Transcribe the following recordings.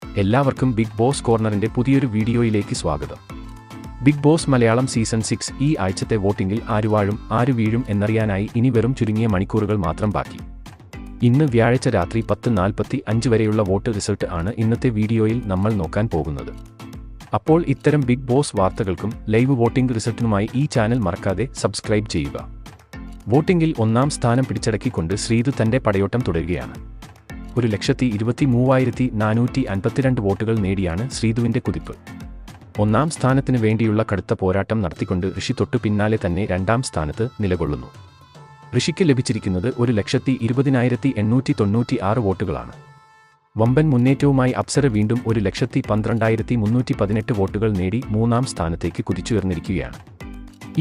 എല്ലാവർക്കും big boss കോർണറിന്റെ പുതിയൊരു വീഡിയോയിലേക്ക് സ്വാഗതം. ബിഗ് ബോസ് മലയാളം സീസൺ 6 ഈ ആഴ്ചത്തെ വോട്ടിംഗിൽ ആര് വാഴും ആര് വീഴും എന്നറിയാനായി ഇനി വെറും ചുരുങ്ങിയ മണിക്കൂറുകൾ മാത്രം ബാക്കി. ഇന്ന് വ്യാഴാഴ്ച രാത്രി 10:45 വരെയുള്ള വോട്ട് റിസൾട്ട് ആണ് ഇന്നത്തെ വീഡിയോയിൽ നമ്മൾ നോക്കാൻ പോകുന്നത്. അപ്പോൾ ഇത്തരം ബിഗ് ബോസ് വാർത്തകൾക്കും ലൈവ് വോട്ടിംഗ് റിസൾട്ടിനുമായി ഈ ചാനൽ മറക്കാതെ സബ്സ്ക്രൈബ് ചെയ്യുക. വോട്ടിംഗിൽ ഒന്നാം സ്ഥാനം പിടിച്ചടക്കിക്കൊണ്ട് ശ്രീതു തന്റെ പടയോട്ടം തുടരുകയാണ്. 1,23,452 വോട്ടുകൾ നേടിയാണ് ശ്രീതുവിന്റെ കുതിപ്പ്. ഒന്നാം സ്ഥാനത്തിന് വേണ്ടിയുള്ള കടുത്ത പോരാട്ടം നടത്തിക്കൊണ്ട് ഋഷി തൊട്ടു പിന്നാലെ തന്നെ രണ്ടാം സ്ഥാനത്ത് നിലകൊള്ളുന്നു. ഋഷിക്ക് ലഭിച്ചിരിക്കുന്നത് 1,20,896 വോട്ടുകളാണ്. വമ്പൻ മുന്നേറ്റവുമായി അപ്സര വീണ്ടും 1,12,318 വോട്ടുകൾ നേടി മൂന്നാം സ്ഥാനത്തേക്ക് കുതിച്ചുയർന്നിരിക്കുകയാണ്.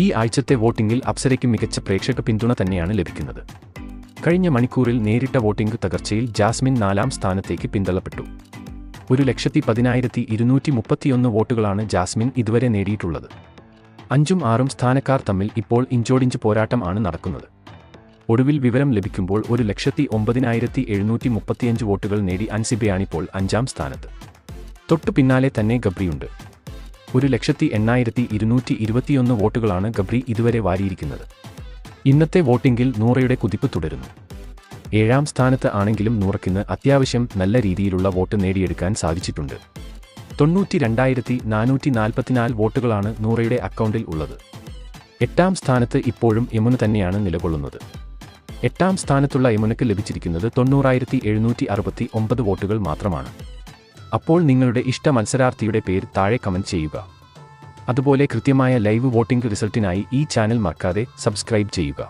ഈ ആഴ്ചത്തെ വോട്ടിംഗിൽ അപ്സരയ്ക്ക് മികച്ച പ്രേക്ഷക പിന്തുണ തന്നെയാണ് ലഭിക്കുന്നത്. കഴിഞ്ഞ മണിക്കൂറിൽ നേരിട്ട വോട്ടിംഗ് തകർച്ചയിൽ ജാസ്മിൻ 4ാം സ്ഥാനത്തേക്ക് പിന്തള്ളപ്പെട്ടു. 1,10,231 വോട്ടുകളാണ് ജാസ്മിൻ ഇതുവരെ നേടിയിട്ടുള്ളത്. 5ഉം 6ഉം സ്ഥാനക്കാർ തമ്മിൽ ഇപ്പോൾ ഇഞ്ചോടിഞ്ച് പോരാട്ടം ആണ് നടക്കുന്നത്. ഒടുവിൽ വിവരം ലഭിക്കുമ്പോൾ 1,09,735 വോട്ടുകൾ നേടി അൻസിബയാണിപ്പോൾ 5ാം സ്ഥാനത്ത്. തൊട്ടു പിന്നാലെ തന്നെ ഗബ്രിയുണ്ട്. 1,08,221 വോട്ടുകളാണ് ഗബ്രി ഇതുവരെ വാരിയിരിക്കുന്നത്. ഇന്നത്തെ വോട്ടിംഗിൽ നൂറയുടെ കുതിപ്പ് തുടരുന്നു. 7ാം സ്ഥാനത്ത് ആണെങ്കിലും നൂറയ്ക്കിന്ന് അത്യാവശ്യം നല്ല രീതിയിലുള്ള വോട്ട് നേടിയെടുക്കാൻ സാധിച്ചിട്ടുണ്ട്. 92,444 വോട്ടുകളാണ് നൂറയുടെ അക്കൗണ്ടിൽ ഉള്ളത്. 8ാം സ്ഥാനത്ത് ഇപ്പോഴും യമുന തന്നെയാണ് നിലകൊള്ളുന്നത്. 8ാം സ്ഥാനത്തുള്ള യമുനയ്ക്ക് ലഭിച്ചിരിക്കുന്നത് 90,769 വോട്ടുകൾ മാത്രമാണ്. അപ്പോൾ നിങ്ങളുടെ ഇഷ്ട മത്സരാർത്ഥിയുടെ പേര് താഴെ കമന്റ് ചെയ്യുക. അതുപോലെ കൃത്യമായ ലൈവ് വോട്ടിംഗ് റിസൾട്ടിനായി ഈ ചാനൽ മറക്കാതെ സബ്സ്ക്രൈബ് ചെയ്യുക.